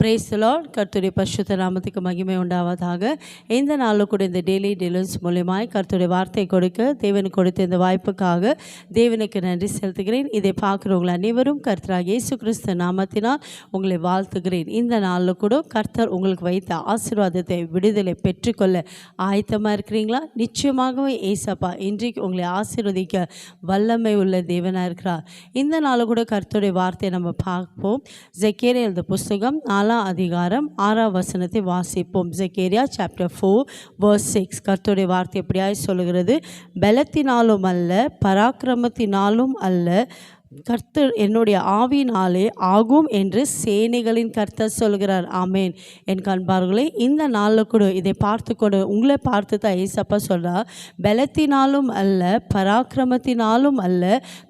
Praise the Lord. கர்த்தருடைய பரிசுத்த நாமத்துக்கு மகிமை உண்டாவதாக. இந்த நாளில் கூட இந்த டெய்லி டெலிவன்ஸ் மூலியமாய் கர்த்தருடைய வார்த்தை கொடுக்க தேவனுக்கு கொடுத்த இந்த வாய்ப்புக்காக தேவனுக்கு நன்றி செலுத்துகிறேன். இதை பார்க்குறவங்களை அனைவரும் கர்த்தராக இயேசு கிறிஸ்து நாமத்தினால் உங்களை வாழ்த்துகிறேன். இந்த நாளில் கூட கர்த்தர் உங்களுக்கு வைத்த ஆசீர்வாதத்தை விடுதலை பெற்றுக்கொள்ள ஆயத்தமாக இருக்கிறீங்களா? நிச்சயமாகவே ஏசப்பா இன்றைக்கு உங்களை ஆசீர்வதிக்க வல்லமை உள்ள தேவனாக இருக்கிறார். இந்த நாளில் கூட கர்த்தருடைய வார்த்தையை நம்ம பார்ப்போம். ஜெக்கரியா எழுதின புஸ்தகம் 4 அதிகாரம் 6 வசனத்தை வாசிப்போம். Zechariah chapter 4 verse 6. கர்த்தருடைய வார்த்தை எப்படியாய் சொல்லுகிறது? பலத்தினாலும் அல்ல, பராக்கிரமத்தினாலும் அல்ல, கர்த்தர் என்னுடைய ஆவியினாலே ஆகும் என்று சேனைகளின் கர்த்தர் சொல்கிறார். ஆமேன். என் கண்பார்களே, இந்த நாளில் கூட இதை பார்த்து கொண்டு உங்களை பார்த்து தான் ஏசப்பா சொல்கிறார், பலத்தினாலும் அல்ல, பராக்கிரமத்தினாலும் அல்ல,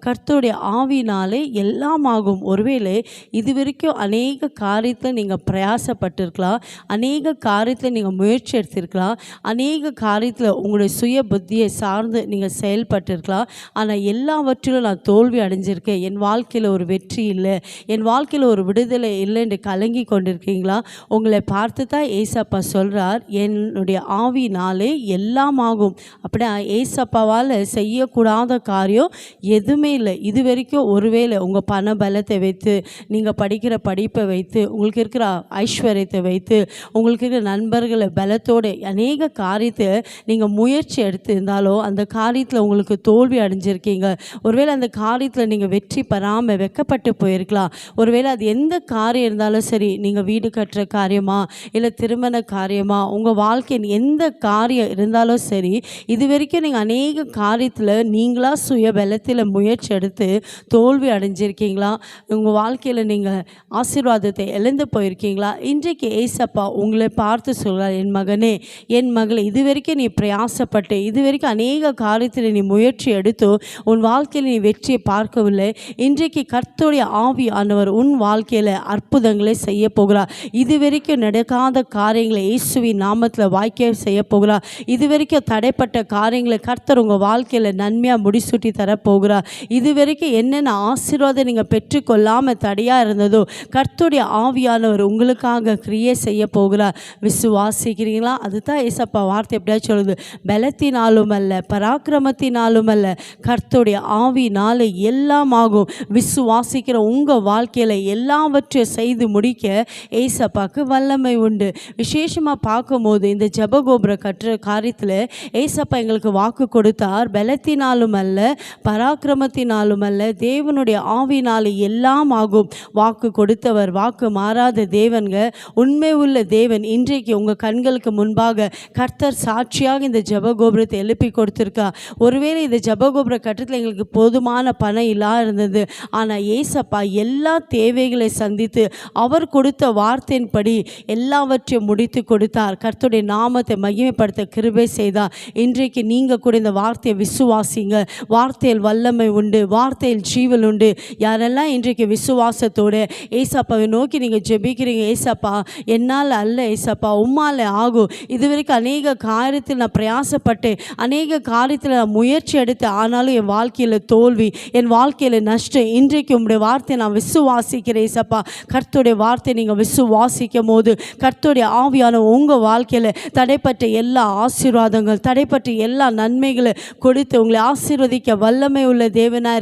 கர்த்தருடைய ஆவியினாலே எல்லாம் ஆகும். ஒருவேளை இது வரைக்கும் அநேக காரியத்தில் நீங்கள் பிரயாசப்பட்டிருக்கலாம், அநேக காரியத்தில் நீங்கள் முயற்சி எடுத்திருக்கலாம், அநேக காரியத்தில் உங்களுடைய சுய புத்தியை சார்ந்து நீங்கள் செயல்பட்டிருக்கலாம். ஆனால் எல்லாவற்றிலும் நான் தோல்வி அடைஞ்சிருக்கேன், என் வாழ்க்கையில் ஒரு வெற்றி இல்லை, என் வாழ்க்கையில் ஒரு விடுதலை இல்லை என்று கலங்கி கொண்டிருக்கீங்களா? உங்களை பார்த்து தான் ஏசப்பா சொல்கிறார், என்னுடைய ஆவினாலே எல்லாம் ஆகும். அப்படின்னா ஏசப்பாவால் செய்யக்கூடாத காரியம் எதுவுமே இல்லை. இது வரைக்கும் ஒருவேளை உங்கள் பண பலத்தை வைத்து, நீங்கள் படிக்கிற படிப்பை வைத்து, உங்களுக்கு இருக்கிற ஐஸ்வர்யத்தை வைத்து, உங்களுக்கு இருக்கிற நண்பர்களை பலத்தோடு அநேக காரியத்தை நீங்கள் முயற்சி எடுத்திருந்தாலோ அந்த காரியத்தில் உங்களுக்கு தோல்வி அடைஞ்சிருக்கீங்க. ஒருவேளை அந்த காரியத்தில் நீங்கள் வெற்றி பெறாமல் வெக்கப்பட்டு போயிருக்கலாம். ஒருவேளை அது எந்த காரியம் இருந்தாலும் சரி, நீங்கள் வீடு கட்டுற காரியமா இல்லை திருமண காரியமா, உங்கள் வாழ்க்கையின் எந்த காரியம் இருந்தாலும் சரி, இது வரைக்கும் நீங்கள் அநேக காரியத்தில் நீங்களாக சுய பலத்தில் முயற்சி எடுத்து தோல்வி அடைஞ்சிருக்கீங்களா? உங்கள் வாழ்க்கையில் நீங்கள் ஆசீர்வாதத்தை இழந்து போயிருக்கீங்களா? இன்றைக்கு ஏசப்பா உங்களை பார்த்து சொல்கிறார், என் மகனே, என் மகளே, இது வரைக்கும் நீ பிரயாசப்பட்டு, இது வரைக்கும் அநேக காரியத்தில் நீ முயற்சி எடுத்து உன் வாழ்க்கையில் நீ வெற்றியை பார்க்கவில்லை. இன்றைக்கு கர்த்தருடைய ஆவியானவர் உன் வாழ்க்கையில் அற்புதங்களை செய்ய போகிறார். இது வரைக்கும் நடக்காத காரியங்களை இயேசுவின் நாமத்தில் வாய்க்க செய்ய போகிறார். இது வரைக்கும் தடைப்பட்ட காரியங்களை கர்த்தர் உங்கள் வாழ்க்கையில் நன்மையாக முடிசூட்டி தரப்போகிறார். இது வரைக்கும் என்னென்ன ஆசீர்வாதம் நீங்கள் பெற்றுக்கொள்ளாமல் தடையாக இருந்ததோ கர்த்தருடைய ஆவியானவர் உங்களுக்காக கிரியை செய்ய போகிறார். விசுவாசிக்கிறீங்களா? அதுதான் ஏசப்பா வார்த்தை எப்படியா சொல்லுது, பலத்தினாலும் அல்ல, பராக்கிரமத்தினாலும் அல்ல, கர்த்தருடைய ஆவினாலே எல்லாம் ஆகும். விசுவாசிக்கிற உங்கள் வாழ்க்கையில் எல்லாவற்றையும் செய்து முடிக்க ஏசப்பாக்கு வல்லமை உண்டு. விசேஷமாக பார்க்கும்போது இந்த ஜெபகோபுர கட்டுற காரியத்தில் ஏசப்பா எங்களுக்கு வாக்கு கொடுத்தார், பலத்தினாலும் அல்ல, பராக்கிரமத்தினாலும் அல்ல, தேவனுடைய ஆவினாலே எல்லாம் ஆகும். வாக்கு கொடுத்தவர் வாக்கு மாறாத தேவன்க, உண்மை உள்ள தேவன். இன்றைக்கு உங்கள் கண்களுக்கு முன்பாக கர்த்தர் சாட்சியாக இந்த ஜெபகோபுரத்தை எழுப்பி கொடுத்துருக்கா. ஒருவேளை இந்த ஜெபகோபுர கட்டத்தில் எங்களுக்கு போதுமான பணம் இல்லாத இருந்தது, ஆனால் ஏசப்பா எல்லா தேவைகளை சந்தித்து அவர் கொடுத்த வார்த்தையின்படி எல்லாவற்றையும் முடித்து கொடுத்தார். கர்த்தருடைய நாமத்தை மகிமைப்படுத்த கிருபை செய்தார். இன்றைக்கு நீங்கள் கூட இந்த வார்த்தையை விசுவாசிங்க. வார்த்தையில் வல்லமை உண்டு, வார்த்தையில் ஜீவன் உண்டு. யாரெல்லாம் இன்றைக்கு விசுவாசத்தோடு ஏசப்பாவை நோக்கி நீங்கள் ஜெபிக்கிறீங்க, ஏசப்பா என்னால் அல்ல, ஏசப்பா உம்மால் ஆகும். இதுவரைக்கும் அநேக காரியத்தில் நான் பிரயாசப்பட்டு, அநேக காரியத்தில் நான் முயற்சி எடுத்து, ஆனாலும் என் வாழ்க்கையில் தோல்வி, என் வாழ்க்கையில் நஷ்டம். இன்றைக்கு உங்களுடைய வார்த்தை நான் விசுவாசிக்கிறேன் ஏசப்பா. கர்த்தருடைய வார்த்தை நீங்கள் விசுவாசிக்கும் போது கர்த்தருடைய ஆவியான உங்கள் வாழ்க்கையில் தடைப்பட்ட எல்லா ஆசீர்வாதங்கள், தடைப்பட்ட எல்லா நன்மைகளை கொடுத்து உங்களை ஆசீர்வதிக்க வல்லமை உள்ள தேவனாக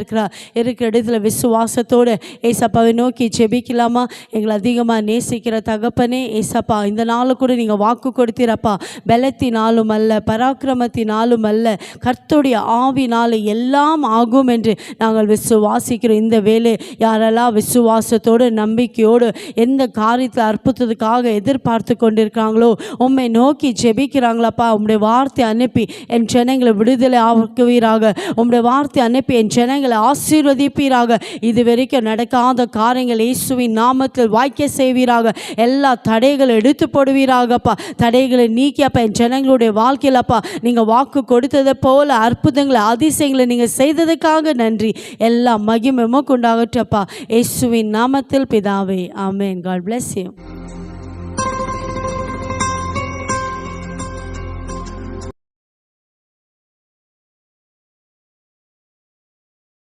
இருக்கிற இடத்துல விசுவாசத்தோடு ஏசப்பாவை நோக்கி ஜெபிக்கலாமா? எங்களை அதிகமாக நேசிக்கிற தகப்பனே ஏசப்பா, இந்த நாள் கூட நீங்கள் வாக்கு கொடுத்தீரப்பா, பலத்தினாலும் அல்ல, பராக்கிரமத்தினாலும் அல்ல, கர்த்தருடைய ஆவினாலே எல்லாம் ஆகும் என்று நாங்கள் விசுவாசிக்கிறோம். இந்த வேலை யாரெல்லாம் விசுவாசத்தோடு நம்பிக்கையோடு எந்த காரியத்தில் அற்புதத்துக்காக எதிர்பார்த்து கொண்டிருக்காங்களோ, உம்மை நோக்கி ஜெபிக்கிறாங்களாப்பா, உம்முடைய வார்த்தை அனுப்பி என் ஜனங்களை விடுதலை ஆக்குவீராக, உம்முடைய வார்த்தை அனுப்பி என் ஜனங்களை ஆசீர்வதிப்பீராக. இது வரைக்கும் நடக்காத காரியங்கள் இயேசுவின் நாமத்தில் வாய்க்க செய்வீராக. எல்லா தடைகளை எடுத்து போடுவீராகப்பா. தடைகளை நீக்கியப்பா என் ஜனங்களுடைய வாழ்க்கையிலப்பா நீங்கள் வாக்கு கொடுத்ததை போல அற்புதங்களை அதிசயங்களை நீங்கள் செய்ததுக்காக நன்றி. எல்லா மகிமையும் உண்டாகட்டப்பா, இயேசுவின் நாமத்தில் பிதாவே, ஆமென். God bless you.